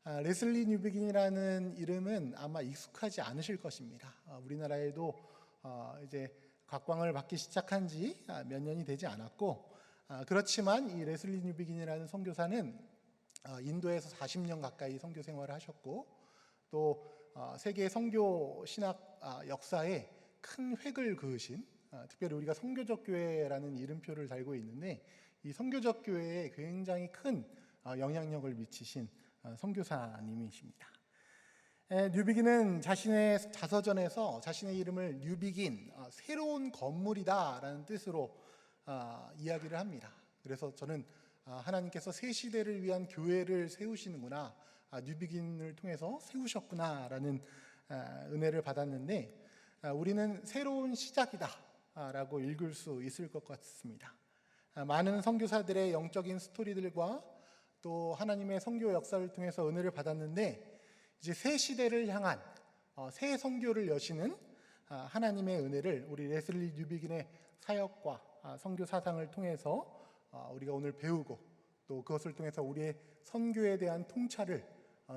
레슬리 뉴비긴이라는 이름은 아마 익숙하지 않으실 것입니다. 우리나라에도 이제 각광을 받기 시작한 지 몇 년이 되지 않았고, 그렇지만 이 레슬리 뉴비긴이라는 선교사는 인도에서 40년 가까이 선교 생활을 하셨고, 또 세계 선교 신학 역사에 큰 획을 그으신, 특별히 우리가 선교적 교회라는 이름표를 달고 있는데, 이 선교적 교회에 굉장히 큰 영향력을 미치신 선교사님이십니다. 뉴비긴은 자신의 자서전에서 자신의 이름을 뉴비긴, 새로운 건물이다라는 뜻으로 이야기를 합니다. 그래서 저는 하나님께서 새 시대를 위한 교회를 세우시는구나, 뉴비긴을 통해서 세우셨구나라는 은혜를 받았는데, 우리는 새로운 시작이다라고 읽을 수 있을 것 같습니다. 많은 선교사들의 영적인 스토리들과 또 하나님의 선교 역사를 통해서 은혜를 받았는데, 이제 새 시대를 향한 새 선교를 여시는 하나님의 은혜를 우리 레슬리 뉴비긴의 사역과 선교 사상을 통해서 우리가 오늘 배우고, 또 그것을 통해서 우리의 선교에 대한 통찰을,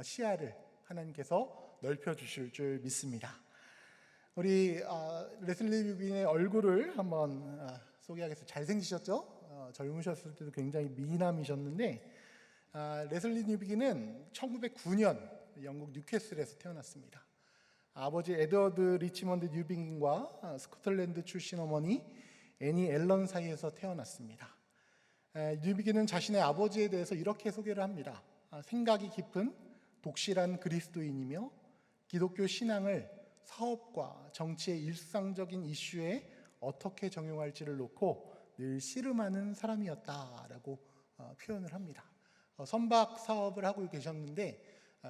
시야를 하나님께서 넓혀주실 줄 믿습니다. 우리 레슬리 뉴비긴의 얼굴을 한번 소개하겠습니다. 잘생기셨죠? 젊으셨을 때도 굉장히 미남이셨는데, 레슬리 뉴비긴은 1909년 영국 뉴캐슬에서 태어났습니다. 아버지 에드워드 리치먼드 뉴비긴과 스코틀랜드 출신 어머니 애니 앨런 사이에서 태어났습니다. 뉴비긴은 자신의 아버지에 대해서 이렇게 소개를 합니다. 생각이 깊은 독실한 그리스도인이며 기독교 신앙을 사업과 정치의 일상적인 이슈에 어떻게 적용할지를 놓고 늘 씨름하는 사람이었다라고 표현을 합니다. 선박 사업을 하고 계셨는데,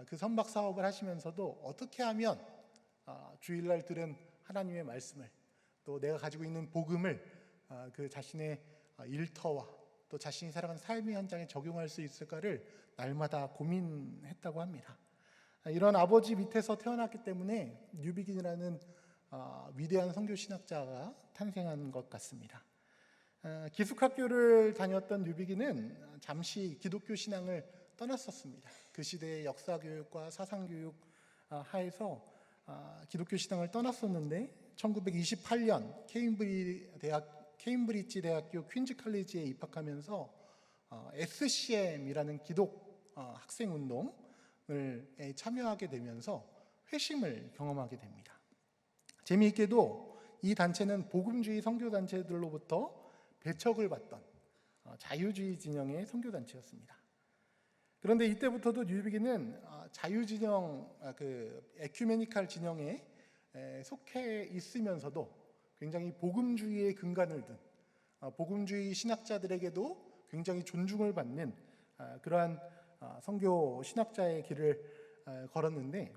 그 선박 사업을 하시면서도 어떻게 하면 주일날 들은 하나님의 말씀을, 또 내가 가지고 있는 복음을 그 자신의 일터와 또 자신이 살아가는 삶의 현장에 적용할 수 있을까를 날마다 고민했다고 합니다. 이런 아버지 밑에서 태어났기 때문에 뉴비긴이라는 위대한 선교 신학자가 탄생한 것 같습니다. 기숙학교를 다녔던 뉴비긴은 잠시 기독교 신앙을 떠났었습니다. 그 시대의 역사교육과 사상교육 하에서 기독교 신앙을 떠났었는데, 1928년 케임브리지 대학교 퀸즈 칼리지에 입학하면서 SCM이라는 기독 학생운동을 참여하게 되면서 회심을 경험하게 됩니다. 재미있게도 이 단체는 복음주의 선교단체들로부터 배척을 받던 자유주의 진영의 선교단체였습니다. 그런데 이때부터도 뉴비긴은 자유진영, 에큐메니칼 진영에 속해 있으면서도 굉장히 복음주의의 근간을 둔, 복음주의 신학자들에게도 굉장히 존중을 받는 그러한 선교 신학자의 길을 걸었는데,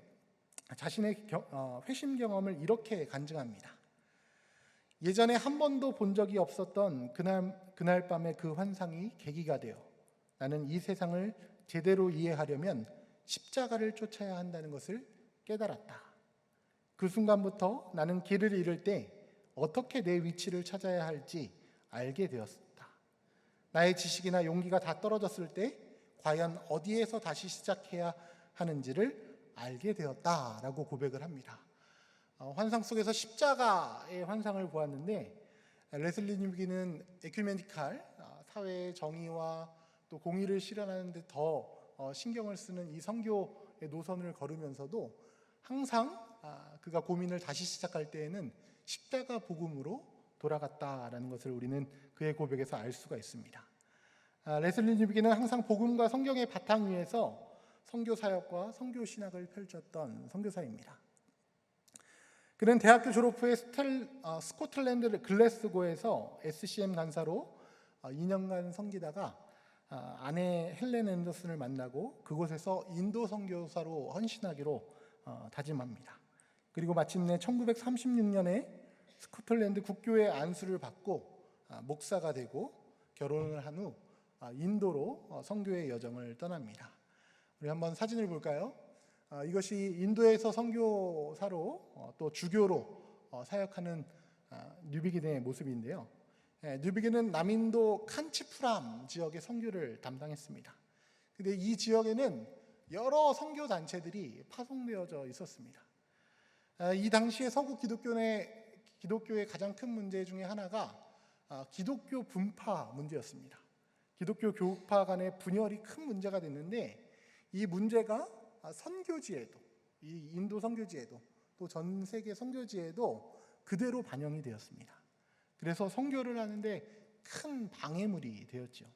자신의 회심 경험을 이렇게 간증합니다. 예전에 한 번도 본 적이 없었던 그날 밤의 그 환상이 계기가 되어 나는 이 세상을 제대로 이해하려면 십자가를 쫓아야 한다는 것을 깨달았다. 그 순간부터 나는 길을 잃을 때 어떻게 내 위치를 찾아야 할지 알게 되었다. 나의 지식이나 용기가 다 떨어졌을 때 과연 어디에서 다시 시작해야 하는지를 알게 되었다라고 고백을 합니다. 환상 속에서 십자가의 환상을 보았는데, 레슬리 뉴비긴은 에큐메니칼, 사회의 정의와 또 공의를 실현하는 데 더 신경을 쓰는 이 선교의 노선을 걸으면서도 항상 그가 고민을 다시 시작할 때에는 십자가 복음으로 돌아갔다라는 것을 우리는 그의 고백에서 알 수가 있습니다. 레슬리 뉴비긴은 항상 복음과 성경의 바탕 위에서 선교 사역과 선교 신학을 펼쳤던 선교사입니다. 그는 대학교 졸업 후에 스코틀랜드 글래스고에서 SCM 간사로 2년간 섬기다가 아내 헬렌 앤더슨을 만나고 그곳에서 인도 선교사로 헌신하기로 다짐합니다. 그리고 마침내 1936년에 스코틀랜드 국교의 안수를 받고 목사가 되고 결혼을 한 후 인도로 선교의 여정을 떠납니다. 우리 한번 사진을 볼까요? 이것이 인도에서 선교사로 또 주교로 사역하는 뉴비긴의 모습인데요. 뉴비긴은 남인도 칸치푸람 지역의 선교를 담당했습니다. 근데 이 지역에는 여러 선교 단체들이 파송되어져 있었습니다. 이 당시에 서구 기독교의 가장 큰 문제 중에 하나가 기독교 분파 문제였습니다. 기독교 교파 간의 분열이 큰 문제가 됐는데, 이 문제가 선교지에도, 이 인도 선교지에도, 또 전 세계 선교지에도 그대로 반영이 되었습니다. 그래서 선교를 하는데 큰 방해물이 되었죠.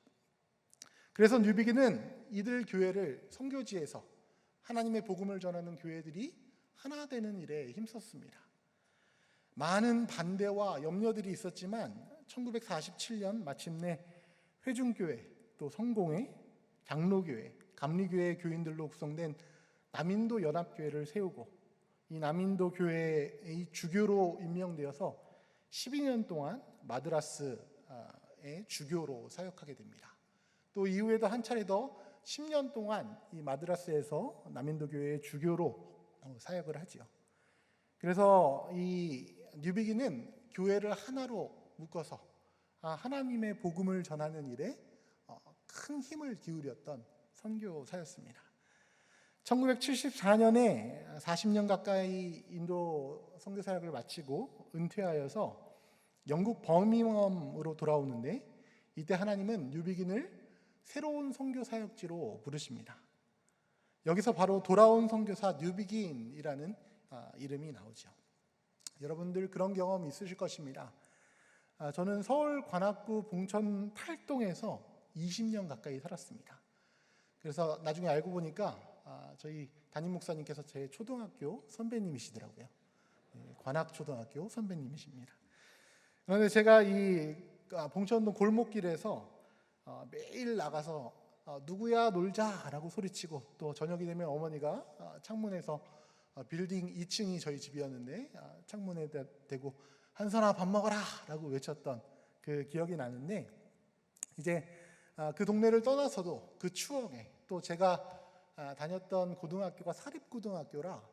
그래서 뉴비기는 이들 교회를 선교지에서 하나님의 복음을 전하는 교회들이 하나 되는 일에 힘썼습니다. 많은 반대와 염려들이 있었지만 1947년 마침내 회중교회, 또 성공회, 장로교회, 감리교회 교인들로 구성된 남인도 연합교회를 세우고, 이 남인도 교회의 주교로 임명되어서 12년 동안 마드라스의 주교로 사역하게 됩니다. 또 이후에도 한 차례 더 10년 동안 이 마드라스에서 남인도 교회의 주교로 사역을 하지요. 그래서 이 뉴비기는 교회를 하나로 묶어서 하나님의 복음을 전하는 일에 큰 힘을 기울였던 선교사였습니다. 1974년에 40년 가까이 인도 선교 사역을 마치고 은퇴하여서 영국 버밍엄으로 돌아오는데, 이때 하나님은 뉴비긴을 새로운 선교 사역지로 부르십니다. 여기서 바로 돌아온 선교사 뉴비긴이라는 이름이 나오죠. 여러분들 그런 경험 있으실 것입니다. 저는 서울 관악구 봉천 8동에서 20년 가까이 살았습니다. 그래서 나중에 알고 보니까 저희 담임 목사님께서 제 초등학교 선배님이시더라고요. 관악초등학교 선배님이십니다. 그런데 제가 이 봉천동 골목길에서 매일 나가서 누구야 놀자라고 소리치고, 또 저녁이 되면 어머니가 창문에서 빌딩 2층이 저희 집이었는데 창문에 대고 한선아 밥 먹어라 라고 외쳤던 그 기억이 나는데, 이제 그 동네를 떠나서도 그 추억에, 또 제가 다녔던 고등학교가 사립고등학교라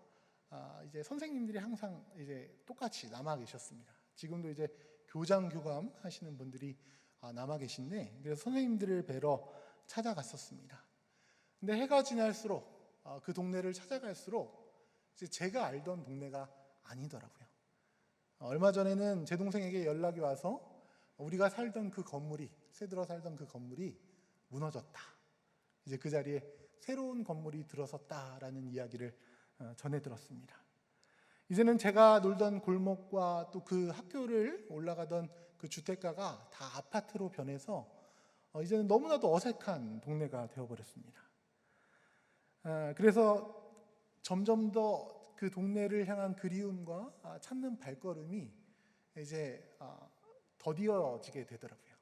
이제 선생님들이 항상 이제 똑같이 남아 계셨습니다. 지금도 이제 교장 교감 하시는 분들이 남아 계신데, 그래서 선생님들을 뵈러 찾아갔었습니다. 근데 해가 지날수록 그 동네를 찾아갈수록 이제 제가 알던 동네가 아니더라고요. 얼마 전에는 제 동생에게 연락이 와서 우리가 살던 그 건물이, 새들어 살던 그 건물이 무너졌다, 이제 그 자리에 새로운 건물이 들어섰다라는 이야기를 전해 들었습니다. 이제는 제가 놀던 골목과 또 그 학교를 올라가던 그 주택가가 다 아파트로 변해서 이제는 너무나도 어색한 동네가 되어버렸습니다. 그래서 점점 더 그 동네를 향한 그리움과 찾는 발걸음이 이제 더디어지게 되더라고요.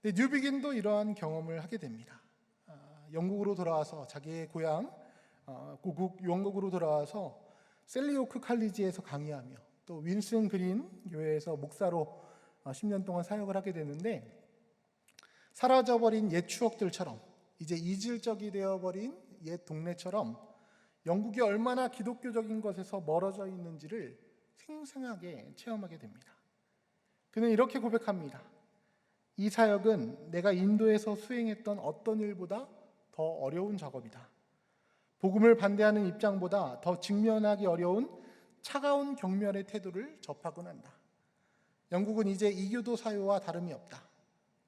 근데 뉴비긴도 이러한 경험을 하게 됩니다. 영국으로 돌아와서 자기의 고향 고국 영국으로 돌아와서 셀리오크 칼리지에서 강의하며, 또 윈슨 그린 교회에서 목사로 10년 동안 사역을 하게 되는데, 사라져버린 옛 추억들처럼, 이제 이질적이 되어버린 옛 동네처럼 영국이 얼마나 기독교적인 것에서 멀어져 있는지를 생생하게 체험하게 됩니다. 그는 이렇게 고백합니다. 이 사역은 내가 인도에서 수행했던 어떤 일보다 더 어려운 작업이다. 복음을 반대하는 입장보다 더 직면하기 어려운 차가운 경멸의 태도를 접하곤 한다. 영국은 이제 이교도 사회와 다름이 없다.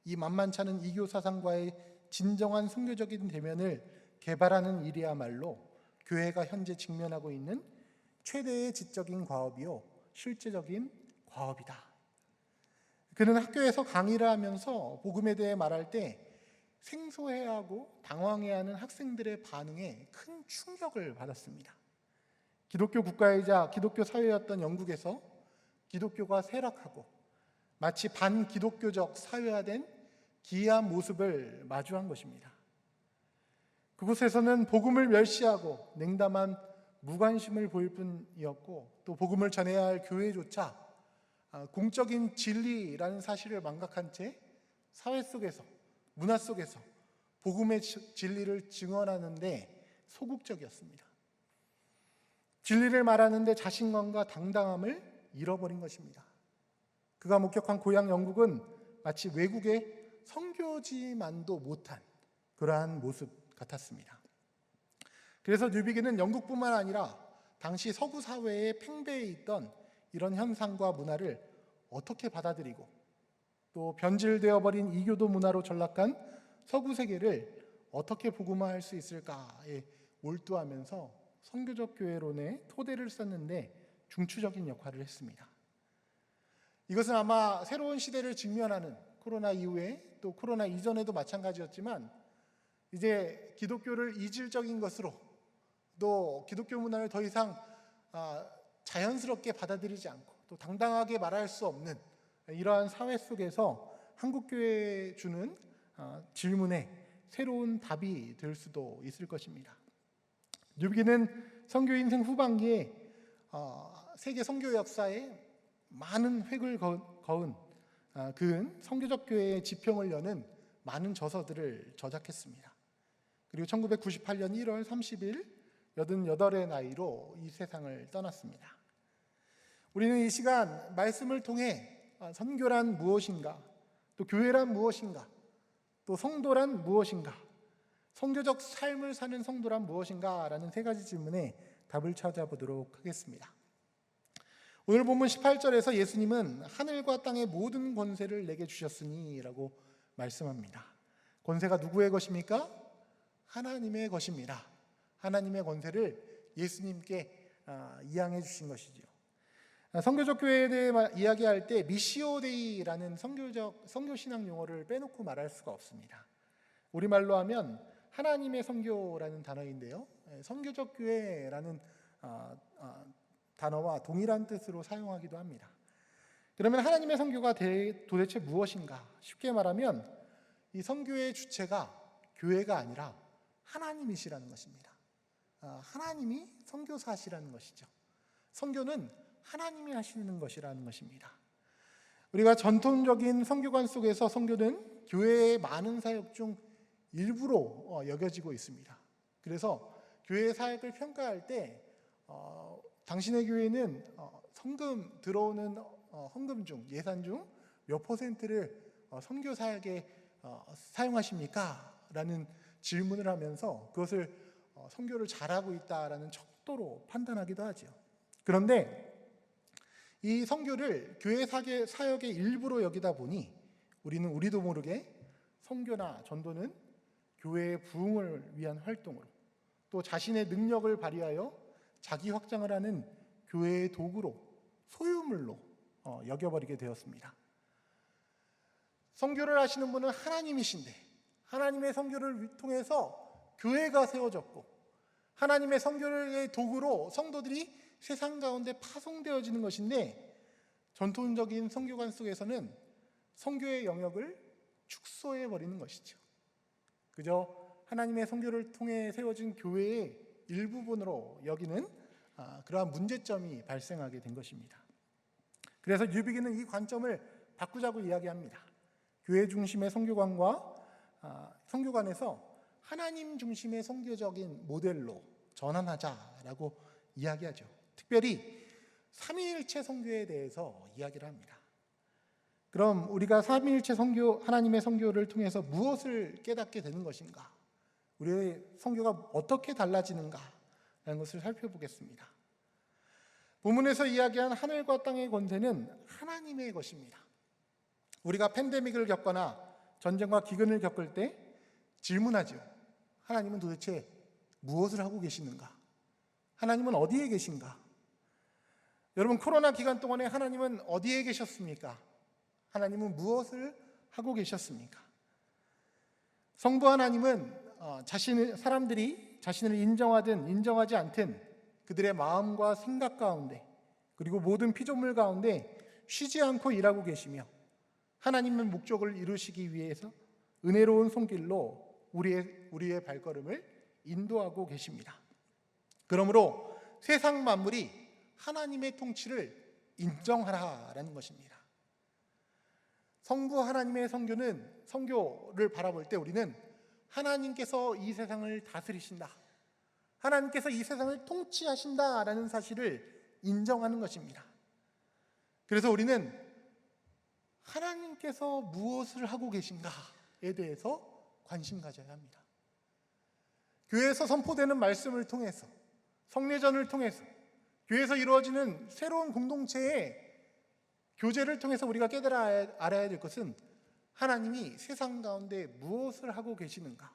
이 만만찮은 이교 사상과의 진정한 선교적인 대면을 개발하는 일이야말로 교회가 현재 직면하고 있는 최대의 지적인 과업이요 실제적인 과업이다. 그는 학교에서 강의를 하면서 복음에 대해 말할 때 생소해하고 당황해하는 학생들의 반응에 큰 충격을 받았습니다. 기독교 국가이자 기독교 사회였던 영국에서 기독교가 쇠락하고 마치 반기독교적 사회화된 기이한 모습을 마주한 것입니다. 그곳에서는 복음을 멸시하고 냉담한 무관심을 보일 뿐이었고, 또 복음을 전해야 할 교회조차 공적인 진리라는 사실을 망각한 채 사회 속에서, 문화 속에서 복음의 진리를 증언하는데 소극적이었습니다. 진리를 말하는데 자신감과 당당함을 잃어버린 것입니다. 그가 목격한 고향 영국은 마치 외국의 선교지만도 못한 그러한 모습 같았습니다. 그래서 뉴비기는 영국뿐만 아니라 당시 서구 사회에 팽배해 있던 이런 현상과 문화를 어떻게 받아들이고 또 변질되어 버린 이교도 문화로 전락한 서구 세계를 어떻게 복음화할 수 있을까에 몰두하면서 선교적 교회론의 토대를 쌓는데 중추적인 역할을 했습니다. 이것은 아마 새로운 시대를 직면하는 코로나 이후에 또 코로나 이전에도 마찬가지였지만 이제 기독교를 이질적인 것으로 또 기독교 문화를 더 이상 자연스럽게 받아들이지 않고 또 당당하게 말할 수 없는 이러한 사회 속에서 한국교회에 주는 질문에 새로운 답이 될 수도 있을 것입니다. 뉴비기는 선교 인생 후반기에 세계 선교 역사에 많은 획을 그은 선교적 교회의 지평을 여는 많은 저서들을 저작했습니다. 그리고 1998년 1월 30일 88의 나이로 이 세상을 떠났습니다. 우리는 이 시간 말씀을 통해 선교란 무엇인가, 또 교회란 무엇인가, 또 성도란 무엇인가, 선교적 삶을 사는 성도란 무엇인가 라는 세 가지 질문에 답을 찾아보도록 하겠습니다. 오늘 본문 18절에서 예수님은 하늘과 땅의 모든 권세를 내게 주셨으니 라고 말씀합니다. 권세가 누구의 것입니까? 하나님의 것입니다. 하나님의 권세를 예수님께 이양해 주신 것이죠. 선교적 교회에 대해 이야기할 때 미시오데이라는 선교신학 용어를 빼놓고 말할 수가 없습니다. 우리말로 하면 하나님의 선교라는 단어인데요, 선교적 교회라는 단어와 동일한 뜻으로 사용하기도 합니다. 그러면 하나님의 선교가 도대체 무엇인가? 쉽게 말하면 이 선교의 주체가 교회가 아니라 하나님이시라는 것입니다. 하나님이 선교사시라는 것이죠. 선교는 하나님이 하시는 것이라는 것입니다. 우리가 전통적인 선교관 속에서 선교는 교회의 많은 사역 중 일부로 여겨지고 있습니다. 그래서 교회 사역을 평가할 때 당신의 교회는 성금 들어오는 헌금 중, 예산 중 몇 퍼센트를 선교 사역에 사용하십니까? 라는 질문을 하면서 그것을 선교를 잘하고 있다라는 척도로 판단하기도 하죠. 그런데 이 선교를 교회 사역의 일부로 여기다 보니 우리도 모르게 선교나 전도는 교회의 부흥을 위한 활동으로 또 자신의 능력을 발휘하여 자기 확장을 하는 교회의 도구로, 소유물로 여겨버리게 되었습니다. 선교를 하시는 분은 하나님이신데 하나님의 선교를 통해서 교회가 세워졌고 하나님의 선교의 도구로 성도들이 세상 가운데 파송되어지는 것인데 전통적인 선교관 속에서는 선교의 영역을 축소해버리는 것이죠. 그저 하나님의 선교를 통해 세워진 교회의 일부분으로 여기는 그러한 문제점이 발생하게 된 것입니다. 그래서 뉴비기는 이 관점을 바꾸자고 이야기합니다. 교회 중심의 선교관에서 하나님 중심의 선교적인 모델로 전환하자라고 이야기하죠. 특별히 삼위일체 선교에 대해서 이야기를 합니다. 그럼 우리가 삼위일체 선교, 하나님의 선교를 통해서 무엇을 깨닫게 되는 것인가? 우리의 선교가 어떻게 달라지는가라는 것을 살펴보겠습니다. 본문에서 이야기한 하늘과 땅의 권세는 하나님의 것입니다. 우리가 팬데믹을 겪거나 전쟁과 기근을 겪을 때 질문하죠. 하나님은 도대체 무엇을 하고 계시는가? 하나님은 어디에 계신가? 여러분, 코로나 기간 동안에 하나님은 어디에 계셨습니까? 하나님은 무엇을 하고 계셨습니까? 성부 하나님은 사람들이 자신을 인정하든 인정하지 않든 그들의 마음과 생각 가운데 그리고 모든 피조물 가운데 쉬지 않고 일하고 계시며 하나님의 목적을 이루시기 위해서 은혜로운 손길로 우리의 발걸음을 인도하고 계십니다. 그러므로 세상 만물이 하나님의 통치를 인정하라라는 것입니다. 성부 하나님의 선교를 바라볼 때 우리는 하나님께서 이 세상을 다스리신다, 하나님께서 이 세상을 통치하신다라는 사실을 인정하는 것입니다. 그래서 우리는 하나님께서 무엇을 하고 계신가에 대해서 관심 가져야 합니다. 교회에서 선포되는 말씀을 통해서, 성례전을 통해서, 교회에서 이루어지는 새로운 공동체의 교제를 통해서 우리가 깨달아 알아야 될 것은 하나님이 세상 가운데 무엇을 하고 계시는가.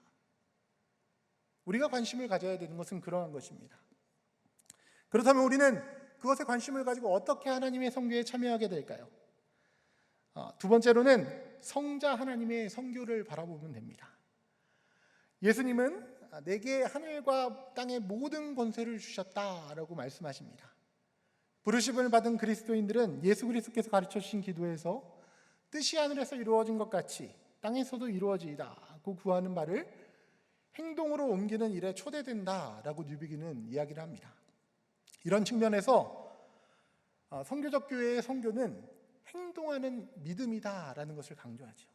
우리가 관심을 가져야 되는 것은 그러한 것입니다. 그렇다면 우리는 그것에 관심을 가지고 어떻게 하나님의 선교에 참여하게 될까요? 두 번째로는 성자 하나님의 선교를 바라보면 됩니다. 예수님은 내게 하늘과 땅의 모든 권세를 주셨다라고 말씀하십니다. 부르심을 받은 그리스도인들은 예수 그리스도께서 가르쳐 주신 기도에서 뜻이 하늘에서 이루어진 것 같이 땅에서도 이루어지이다고 구하는 바를 행동으로 옮기는 일에 초대된다라고 뉴비기는 이야기를 합니다. 이런 측면에서 선교적 교회의 선교는 행동하는 믿음이다라는 것을 강조하죠.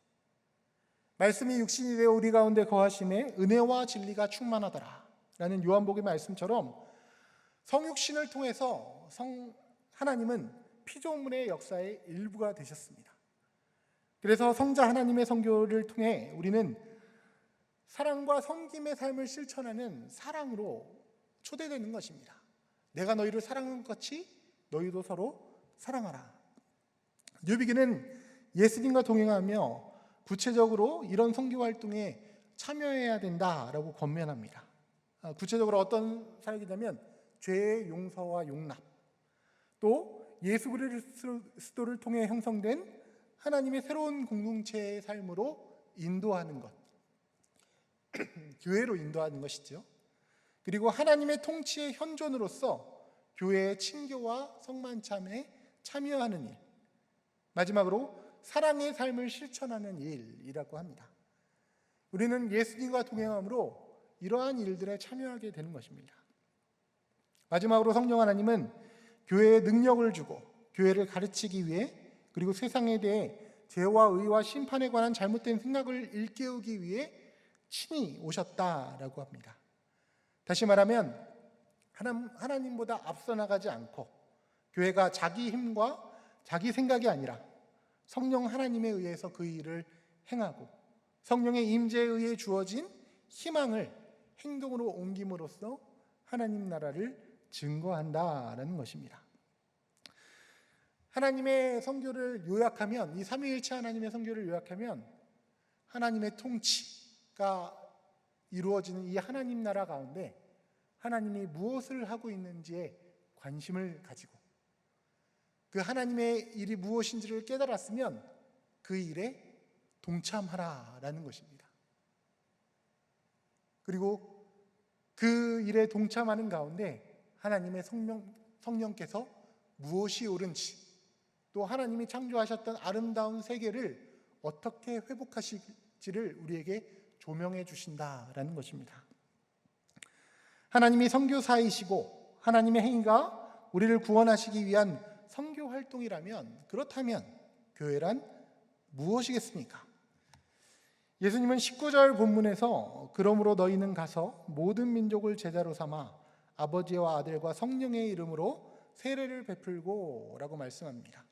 말씀이 육신이 되어 우리 가운데 거하심에 은혜와 진리가 충만하더라 라는 요한복음의 말씀처럼 성육신을 통해서 하나님은 피조물의 역사의 일부가 되셨습니다. 그래서 성자 하나님의 선교를 통해 우리는 사랑과 섬김의 삶을 실천하는 사랑으로 초대되는 것입니다. 내가 너희를 사랑한 것 같이 너희도 서로 사랑하라. 뉴비기는 예수님과 동행하며 구체적으로 이런 선교 활동에 참여해야 된다라고 권면합니다. 구체적으로 어떤 사역이냐면 죄의 용서와 용납, 또 예수 그리스도를 통해 형성된 하나님의 새로운 공동체의 삶으로 인도하는 것, 교회로 인도하는 것이죠. 그리고 하나님의 통치의 현존으로서 교회의 친교와 성만참에 참여하는 일, 마지막으로 사랑의 삶을 실천하는 일이라고 합니다. 우리는 예수님과 동행함으로 이러한 일들에 참여하게 되는 것입니다. 마지막으로 성령 하나님은 교회에 능력을 주고 교회를 가르치기 위해, 그리고 세상에 대해 죄와 의와 심판에 관한 잘못된 생각을 일깨우기 위해 친히 오셨다라고 합니다. 다시 말하면 하나님보다 앞서 나가지 않고 교회가 자기 힘과 자기 생각이 아니라 성령 하나님에 의해서 그 일을 행하고 성령의 임재에 의해 주어진 희망을 행동으로 옮김으로써 하나님 나라를 증거한다라는 것입니다. 하나님의 선교를 요약하면, 이 삼위일체 하나님의 선교를 요약하면 하나님의 통치가 이루어지는 이 하나님 나라 가운데 하나님이 무엇을 하고 있는지에 관심을 가지고 그 하나님의 일이 무엇인지를 깨달았으면 그 일에 동참하라라는 것입니다. 그리고 그 일에 동참하는 가운데 하나님의 성령께서 무엇이 옳은지, 또 하나님이 창조하셨던 아름다운 세계를 어떻게 회복하실지를 우리에게 조명해 주신다라는 것입니다. 하나님이 선교사이시고 하나님의 행위가 우리를 구원하시기 위한 선교 활동이라면, 그렇다면 교회란 무엇이겠습니까? 예수님은 19절 본문에서 그러므로 너희는 가서 모든 민족을 제자로 삼아 아버지와 아들과 성령의 이름으로 세례를 베풀고 라고 말씀합니다.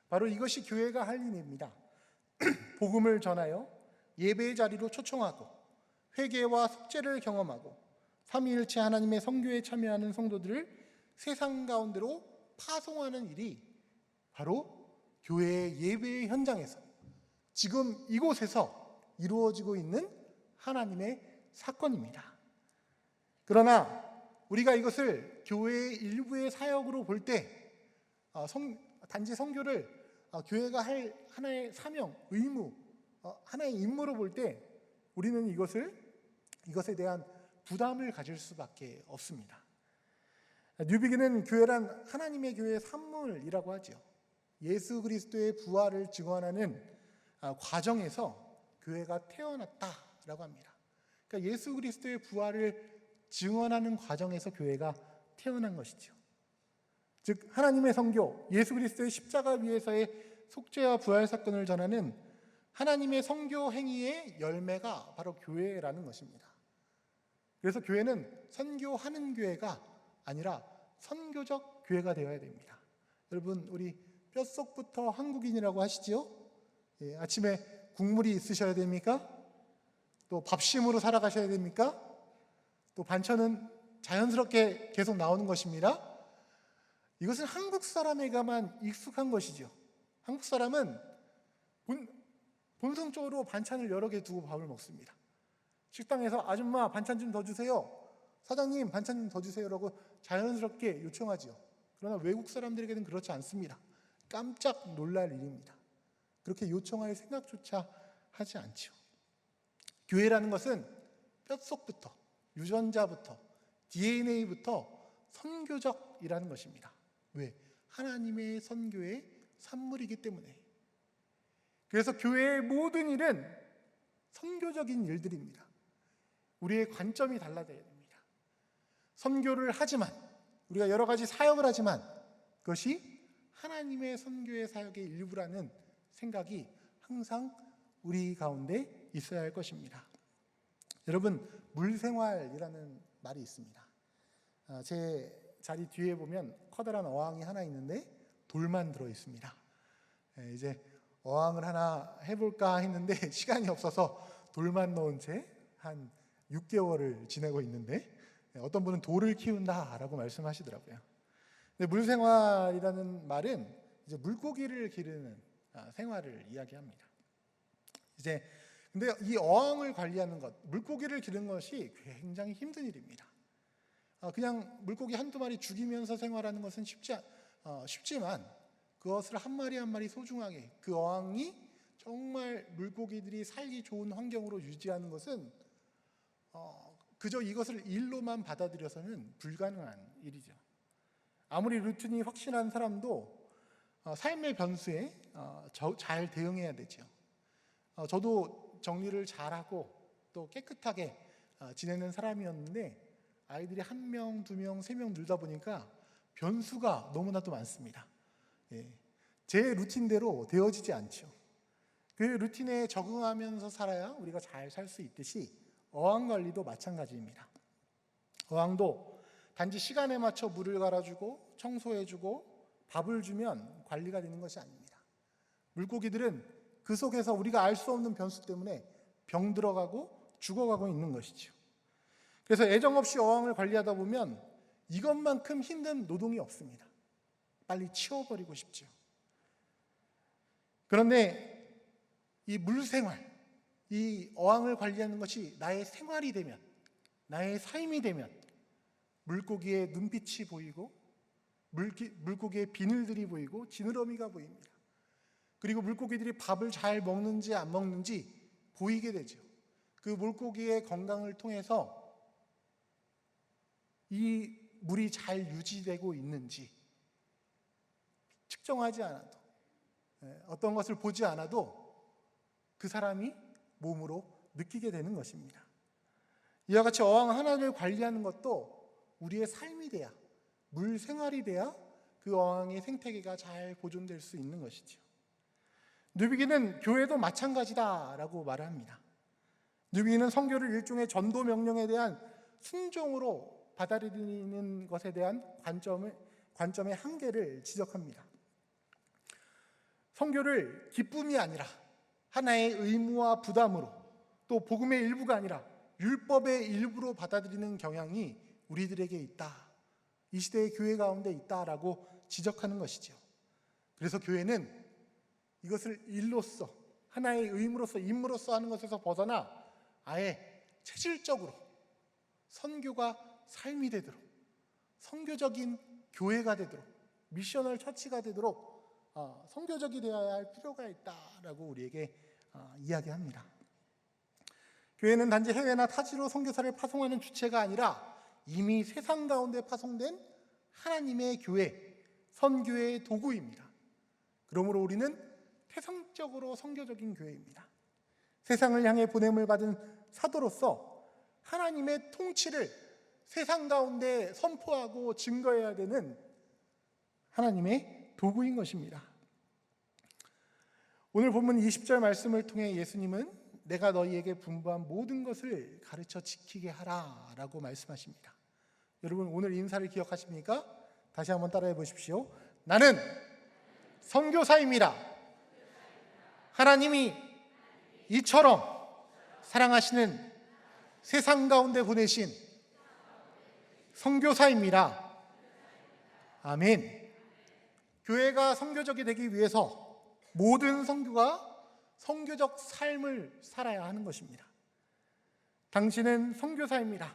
바로 이것이 교회가 할 일입니다. 복음을 전하여 예배의 자리로 초청하고 회개와 속죄를 경험하고 삼위일체 하나님의 선교에 참여하는 성도들을 세상 가운데로 파송하는 일이 바로 교회의 예배의 현장에서 지금 이곳에서 이루어지고 있는 하나님의 사건입니다. 그러나 우리가 이것을 교회의 일부의 사역으로 볼 때 단지 선교를 교회가 할 하나의 사명, 의무, 하나의 임무로 볼 때 우리는 이것에 대한 부담을 가질 수밖에 없습니다. 뉴비기는 교회란 하나님의 교회의 산물이라고 하죠. 예수 그리스도의 부활을 증언하는 과정에서 교회가 태어났다라고 합니다. 그러니까 예수 그리스도의 부활을 증언하는 과정에서 교회가 태어난 것이죠. 즉 하나님의 선교, 예수 그리스도의 십자가 위에서의 속죄와 부활 사건을 전하는 하나님의 선교 행위의 열매가 바로 교회라는 것입니다. 그래서 교회는 선교하는 교회가 아니라 선교적 교회가 되어야 됩니다. 여러분, 우리 뼛속부터 한국인이라고 하시지요? 예, 아침에 국물이 있으셔야 됩니까? 또 밥심으로 살아가셔야 됩니까? 또 반천은 자연스럽게 계속 나오는 것입니다. 이것은 한국 사람에게만 익숙한 것이죠. 한국 사람은 본성적으로 반찬을 여러 개 두고 밥을 먹습니다. 식당에서 아줌마 반찬 좀 더 주세요, 사장님 반찬 좀 더 주세요라고 자연스럽게 요청하죠. 그러나 외국 사람들에게는 그렇지 않습니다. 깜짝 놀랄 일입니다. 그렇게 요청할 생각조차 하지 않죠. 교회라는 것은 뼛속부터, 유전자부터, DNA부터 선교적이라는 것입니다. 왜? 하나님의 선교의 산물이기 때문에. 그래서 교회의 모든 일은 선교적인 일들입니다. 우리의 관점이 달라져야 됩니다. 선교를 하지만, 우리가 여러 가지 사역을 하지만 그것이 하나님의 선교의 사역의 일부라는 생각이 항상 우리 가운데 있어야 할 것입니다. 여러분, 물생활이라는 말이 있습니다. 제 자리 뒤에 보면 커다란 어항이 하나 있는데 돌만 들어 있습니다. 이제 어항을 하나 해볼까 했는데 시간이 없어서 돌만 넣은 채 한 6개월을 지내고 있는데, 어떤 분은 돌을 키운다라고 말씀하시더라고요. 근데 물생활이라는 말은 이제 물고기를 기르는 생활을 이야기합니다. 이제 근데 이 어항을 관리하는 것, 물고기를 기르는 것이 굉장히 힘든 일입니다. 그냥 물고기 한두 마리 죽이면서 생활하는 것은 쉽지만 그것을 한 마리 한 마리 소중하게, 그 어항이 정말 물고기들이 살기 좋은 환경으로 유지하는 것은 그저 이것을 일로만 받아들여서는 불가능한 일이죠. 아무리 루틴이 확실한 사람도 삶의 변수에 잘 대응해야 되죠. 저도 정리를 잘하고 또 깨끗하게 지내는 사람이었는데 아이들이 1명, 2명, 3명 늘다 보니까 변수가 너무나도 많습니다. 제 루틴대로 되어지지 않죠. 그 루틴에 적응하면서 살아야 우리가 잘 살 수 있듯이 어항 관리도 마찬가지입니다. 어항도 단지 시간에 맞춰 물을 갈아주고 청소해주고 밥을 주면 관리가 되는 것이 아닙니다. 물고기들은 그 속에서 우리가 알 수 없는 변수 때문에 병들어가고 죽어가고 있는 것이죠. 그래서 애정 없이 어항을 관리하다 보면 이것만큼 힘든 노동이 없습니다. 빨리 치워버리고 싶죠. 그런데 이 물생활, 이 어항을 관리하는 것이 나의 생활이 되면, 나의 삶이 되면 물고기의 눈빛이 보이고 물고기의 비늘들이 보이고 지느러미가 보입니다. 그리고 물고기들이 밥을 잘 먹는지 안 먹는지 보이게 되죠. 그 물고기의 건강을 통해서 이 물이 잘 유지되고 있는지 측정하지 않아도, 어떤 것을 보지 않아도 그 사람이 몸으로 느끼게 되는 것입니다. 이와 같이 어항 하나를 관리하는 것도 우리의 삶이 돼야, 물 생활이 돼야 그 어항의 생태계가 잘 보존될 수 있는 것이죠. 누비기는 교회도 마찬가지다라고 말을 합니다. 누비기는 선교를 일종의 전도 명령에 대한 순종으로 받아들이는 것에 대한 관점의 한계를 지적합니다. 선교를 기쁨이 아니라 하나의 의무와 부담으로, 또 복음의 일부가 아니라 율법의 일부로 받아들이는 경향이 우리들에게 있다, 이 시대의 교회 가운데 있다라고 지적하는 것이죠. 그래서 교회는 이것을 일로서, 하나의 의무로서, 임무로서 하는 것에서 벗어나 아예 체질적으로 선교가 삶이 되도록, 선교적인 교회가 되도록, 미셔널 처치가 되도록 선교적이 되어야 할 필요가 있다라고 우리에게 이야기합니다. 교회는 단지 해외나 타지로 선교사를 파송하는 주체가 아니라 이미 세상 가운데 파송된 하나님의 교회, 선교의 도구입니다. 그러므로 우리는 태생적으로 선교적인 교회입니다. 세상을 향해 보냄을 받은 사도로서 하나님의 통치를 세상 가운데 선포하고 증거해야 되는 하나님의 도구인 것입니다. 오늘 본문 20절 말씀을 통해 예수님은 내가 너희에게 분부한 모든 것을 가르쳐 지키게 하라 라고 말씀하십니다. 여러분, 오늘 인사를 기억하십니까? 다시 한번 따라해 보십시오. 나는 선교사입니다. 하나님이 이처럼 사랑하시는 세상 가운데 보내신 선교사입니다. 아멘. 교회가 선교적이 되기 위해서 모든 선교가 선교적 삶을 살아야 하는 것입니다. 당신은 선교사입니다.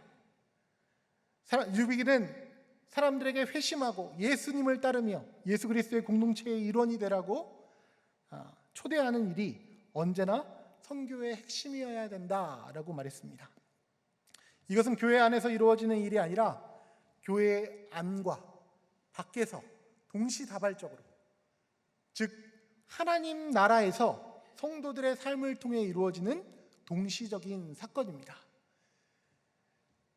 뉴비기는 사람들에게 회심하고 예수님을 따르며 예수 그리스도의 공동체의 일원이 되라고 초대하는 일이 언제나 선교의 핵심이어야 된다라고 말했습니다. 이것은 교회 안에서 이루어지는 일이 아니라 교회 안과 밖에서 동시다발적으로, 즉 하나님 나라에서 성도들의 삶을 통해 이루어지는 동시적인 사건입니다.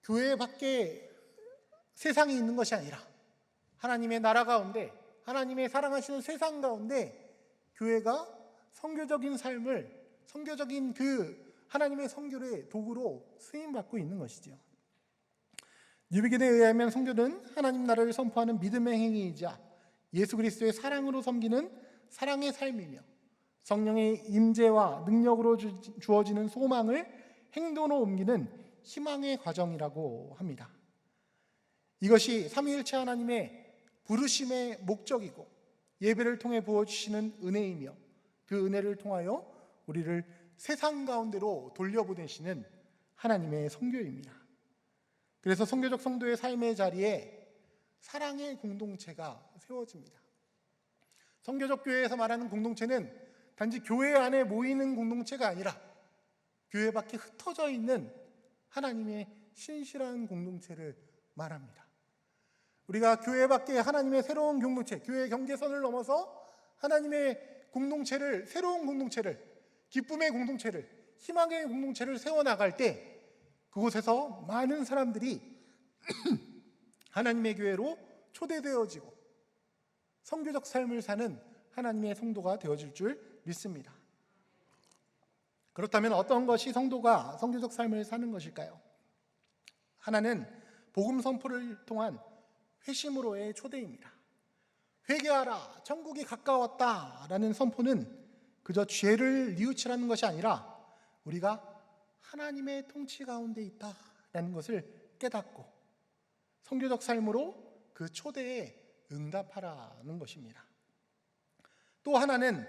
교회 밖에 세상이 있는 것이 아니라 하나님의 나라 가운데, 하나님의 사랑하시는 세상 가운데 교회가 선교적인 삶을, 선교적인 그 하나님의 선교의 도구로 쓰임받고 있는 것이죠. 뉴비긴에 의하면 선교는 하나님 나라를 선포하는 믿음의 행위이자 예수 그리스도의 사랑으로 섬기는 사랑의 삶이며 성령의 임재와 능력으로 주어지는 소망을 행동으로 옮기는 희망의 과정이라고 합니다. 이것이 삼위일체 하나님의 부르심의 목적이고 예배를 통해 부어주시는 은혜이며 그 은혜를 통하여 우리를 세상 가운데로 돌려보내시는 하나님의 선교입니다. 그래서 선교적 성도의 삶의 자리에 사랑의 공동체가 세워집니다. 선교적 교회에서 말하는 공동체는 단지 교회 안에 모이는 공동체가 아니라 교회 밖에 흩어져 있는 하나님의 신실한 공동체를 말합니다. 우리가 교회 밖에 하나님의 새로운 공동체, 교회의 경계선을 넘어서 하나님의 공동체를, 새로운 공동체를, 기쁨의 공동체를, 희망의 공동체를 세워나갈 때 그곳에서 많은 사람들이 하나님의 교회로 초대되어지고 선교적 삶을 사는 하나님의 성도가 되어질 줄 믿습니다. 그렇다면 어떤 것이 성도가 선교적 삶을 사는 것일까요? 하나는 복음 선포를 통한 회심으로의 초대입니다. 회개하라, 천국이 가까웠다라는 선포는 그저 죄를 뉘우치라는 것이 아니라 우리가 하나님의 통치 가운데 있다라는 것을 깨닫고 선교적 삶으로 그 초대에 응답하라는 것입니다. 또 하나는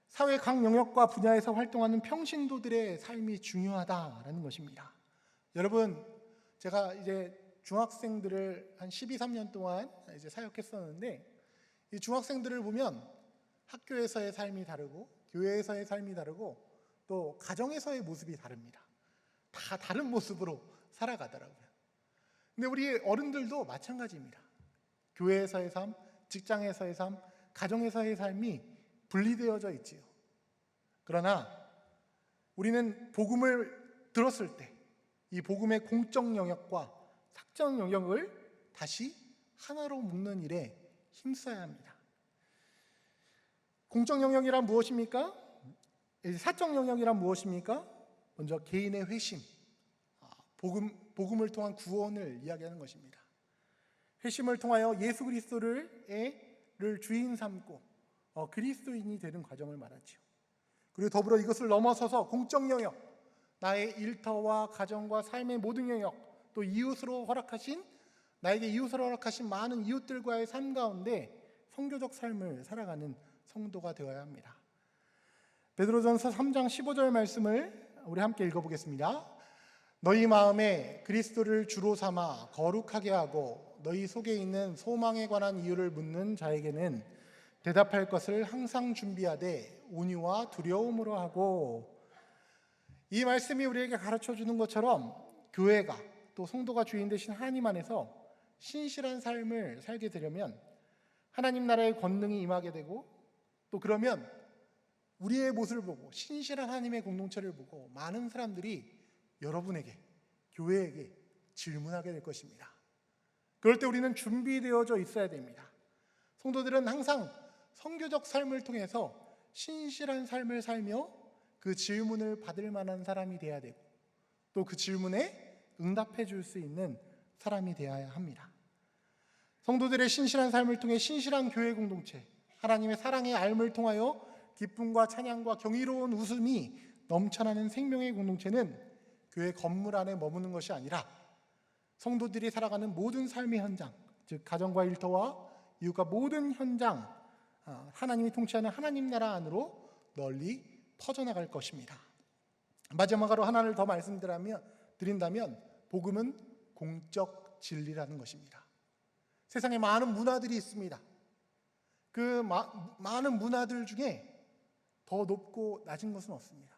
사회 각 영역과 분야에서 활동하는 평신도들의 삶이 중요하다라는 것입니다. 여러분, 제가 이제 중학생들을 한 12~13년 동안 이제 사역했었는데 이 중학생들을 보면 학교에서의 삶이 다르고 교회에서의 삶이 다르고 또 가정에서의 모습이 다릅니다. 다 다른 모습으로 살아가더라고요. 근데 우리 어른들도 마찬가지입니다. 교회에서의 삶, 직장에서의 삶, 가정에서의 삶이 분리되어져 있지요. 그러나 우리는 복음을 들었을 때 이 복음의 공적 영역과 사적 영역을 다시 하나로 묶는 일에 힘써야 합니다. 공적 영역이란 무엇입니까? 사적 영역이란 무엇입니까? 먼저 개인의 회심, 복음을 통한 구원을 이야기하는 것입니다. 회심을 통하여 예수 그리스도를 주인 삼고 그리스도인이 되는 과정을 말하죠. 그리고 더불어 이것을 넘어서서 공적 영역, 나의 일터와 가정과 삶의 모든 영역, 또 나에게 이웃을 허락하신 많은 이웃들과의 삶 가운데 선교적 삶을 살아가는 성도가 되어야 합니다. 베드로전서 3장 15절 말씀을 우리 함께 읽어보겠습니다. 너희 마음에 그리스도를 주로 삼아 거룩하게 하고 너희 속에 있는 소망에 관한 이유를 묻는 자에게는 대답할 것을 항상 준비하되 온유와 두려움으로 하고. 이 말씀이 우리에게 가르쳐주는 것처럼 교회가 또 성도가 주인 되신 하나님 안에서 신실한 삶을 살게 되려면 하나님 나라의 권능이 임하게 되고 또 그러면 우리의 모습을 보고 신실한 하나님의 공동체를 보고 많은 사람들이 여러분에게, 교회에게 질문하게 될 것입니다. 그럴 때 우리는 준비되어져 있어야 됩니다. 성도들은 항상 선교적 삶을 통해서 신실한 삶을 살며 그 질문을 받을 만한 사람이 되어야 되고 또 그 질문에 응답해 줄 수 있는 사람이 되어야 합니다. 성도들의 신실한 삶을 통해 신실한 교회 공동체, 하나님의 사랑의 알을 통하여 기쁨과 찬양과 경이로운 웃음이 넘쳐나는 생명의 공동체는 교회 건물 안에 머무는 것이 아니라 성도들이 살아가는 모든 삶의 현장, 즉 가정과 일터와 이웃과 모든 현장, 하나님이 통치하는 하나님 나라 안으로 널리 퍼져나갈 것입니다. 마지막으로 하나를 더 말씀드린다면 복음은 공적 진리라는 것입니다. 세상에 많은 문화들이 있습니다. 그 많은 문화들 중에 더 높고 낮은 것은 없습니다.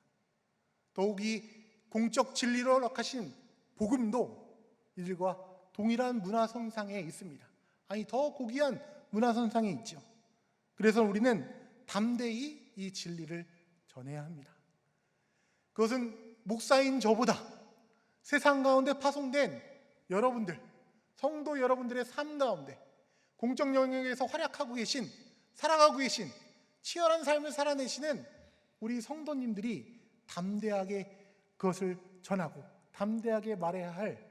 더욱이 공적 진리로 허락하신 복음도 이들과 동일한 문화선상에 있습니다. 아니, 더 고귀한 문화선상에 있죠. 그래서 우리는 담대히 이 진리를 전해야 합니다. 그것은 목사인 저보다 세상 가운데 파송된 여러분들, 성도 여러분들의 삶 가운데 공적 영역에서 활약하고 계신, 살아가고 계신, 치열한 삶을 살아내시는 우리 성도님들이 담대하게 그것을 전하고 담대하게 말해야 할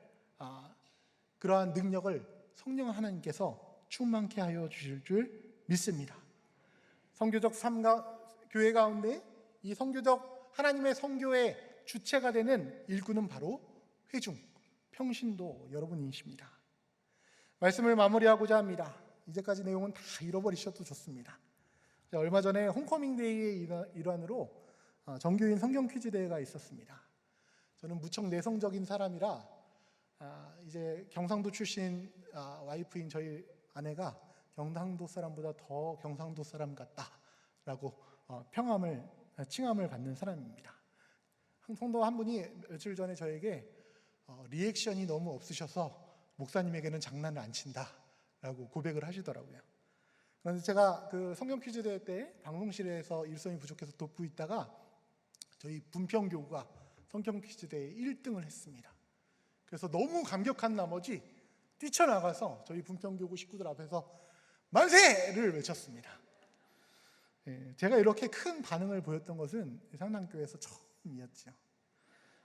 그러한 능력을 성령 하나님께서 충만케 하여 주실 줄 믿습니다. 선교적 교회 가운데 이 선교적 하나님의 선교의 주체가 되는 일꾼은 바로 회중, 평신도 여러분이십니다. 말씀을 마무리하고자 합니다. 이제까지 내용은 다 잃어버리셔도 좋습니다. 얼마 전에 홈커밍데이의 일환으로 정교인 성경 퀴즈 대회가 있었습니다. 저는 무척 내성적인 사람이라 이제 경상도 출신 와이프인 저희 아내가 경상도 사람보다 더 경상도 사람 같다라고 칭함을 받는 사람입니다. 성도 한 분이 며칠 전에 저에게 리액션이 너무 없으셔서 목사님에게는 장난을 안 친다라고 고백을 하시더라고요. 그런데 제가 그 성경 퀴즈 대회 때 방송실에서 일손이 부족해서 돕고 있다가 저희 분평교구가 성경 퀴즈 대회 1등을 했습니다. 그래서 너무 감격한 나머지 뛰쳐나가서 저희 분평교구 식구들 앞에서 만세를 외쳤습니다. 제가 이렇게 큰 반응을 보였던 것은 상당교회에서 처음이었죠.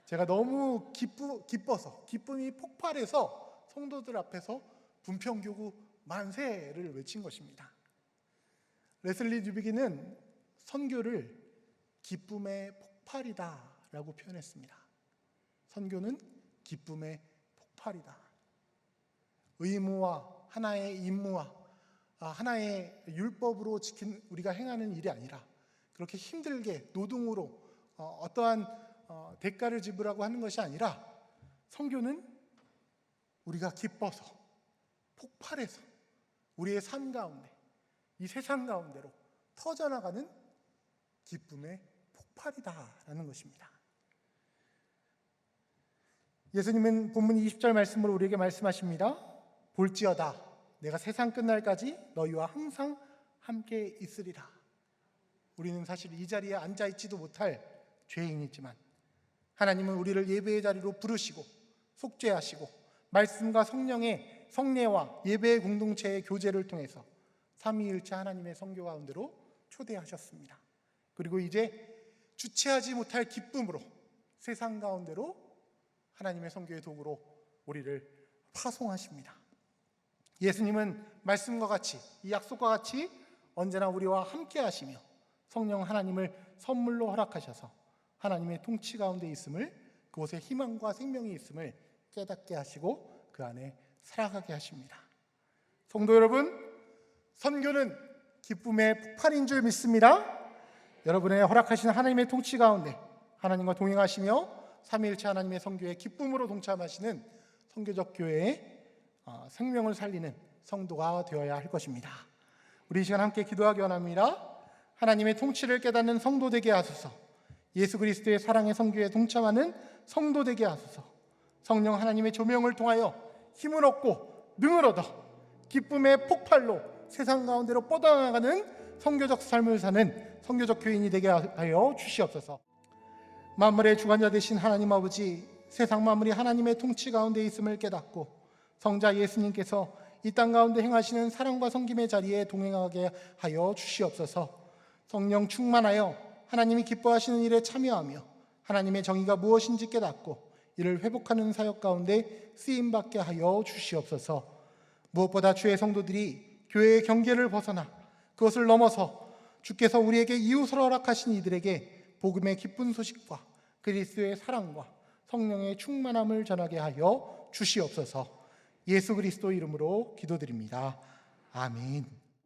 제가 너무 기뻐서 기쁨이 폭발해서 성도들 앞에서 분평교구 만세를 외친 것입니다. 레슬리 뉴비기는 선교를 기쁨의 폭발이다라고 표현했습니다. 선교는 기쁨의 폭발이다. 의무와 하나의 임무와 하나의 율법으로 우리가 행하는 일이 아니라 그렇게 힘들게 노동으로 어떠한 대가를 지불하고 하는 것이 아니라 선교는 우리가 기뻐서 폭발해서 우리의 삶 가운데 이 세상 가운데로 터져나가는 기쁨의 폭발이다라는 것입니다. 예수님은 본문 20절 말씀으로 우리에게 말씀하십니다. 볼지어다 내가 세상 끝날까지 너희와 항상 함께 있으리라. 우리는 사실 이 자리에 앉아있지도 못할 죄인이지만 하나님은 우리를 예배의 자리로 부르시고 속죄하시고 말씀과 성령의 성례와 예배의 공동체의 교제를 통해서 삼위일체 하나님의 선교 가운데로 초대하셨습니다. 그리고 이제 주체하지 못할 기쁨으로 세상 가운데로 하나님의 선교의 도구로 우리를 파송하십니다. 예수님은 말씀과 같이 이 약속과 같이 언제나 우리와 함께 하시며 성령 하나님을 선물로 허락하셔서 하나님의 통치 가운데 있음을, 그곳에 희망과 생명이 있음을 깨닫게 하시고 그 안에 살아가게 하십니다. 성도 여러분, 선교는 기쁨의 폭발인 줄 믿습니다. 여러분의 허락하신 하나님의 통치 가운데 하나님과 동행하시며 삼위일체 하나님의 선교에 기쁨으로 동참하시는 선교적 교회의 생명을 살리는 성도가 되어야 할 것입니다. 우리 이 시간 함께 기도하기 원합니다. 하나님의 통치를 깨닫는 성도 되게 하소서. 예수 그리스도의 사랑의 선교에 동참하는 성도 되게 하소서. 성령 하나님의 조명을 통하여 힘을 얻고 능을 얻어 기쁨의 폭발로 세상 가운데로 뻗어나가는 선교적 삶을 사는 선교적 교인이 되게 하여 주시옵소서. 만물의 주관자 되신 하나님 아버지, 세상 만물이 하나님의 통치 가운데 있음을 깨닫고 성자 예수님께서 이 땅 가운데 행하시는 사랑과 섬김의 자리에 동행하게 하여 주시옵소서. 성령 충만하여 하나님이 기뻐하시는 일에 참여하며 하나님의 정의가 무엇인지 깨닫고 이를 회복하는 사역 가운데 쓰임받게 하여 주시옵소서. 무엇보다 주의 성도들이 교회의 경계를 벗어나 그것을 넘어서 주께서 우리에게 이웃을 허락하신 이들에게 복음의 기쁜 소식과 그리스도의 사랑과 성령의 충만함을 전하게 하여 주시옵소서. 예수 그리스도 이름으로 기도드립니다. 아멘.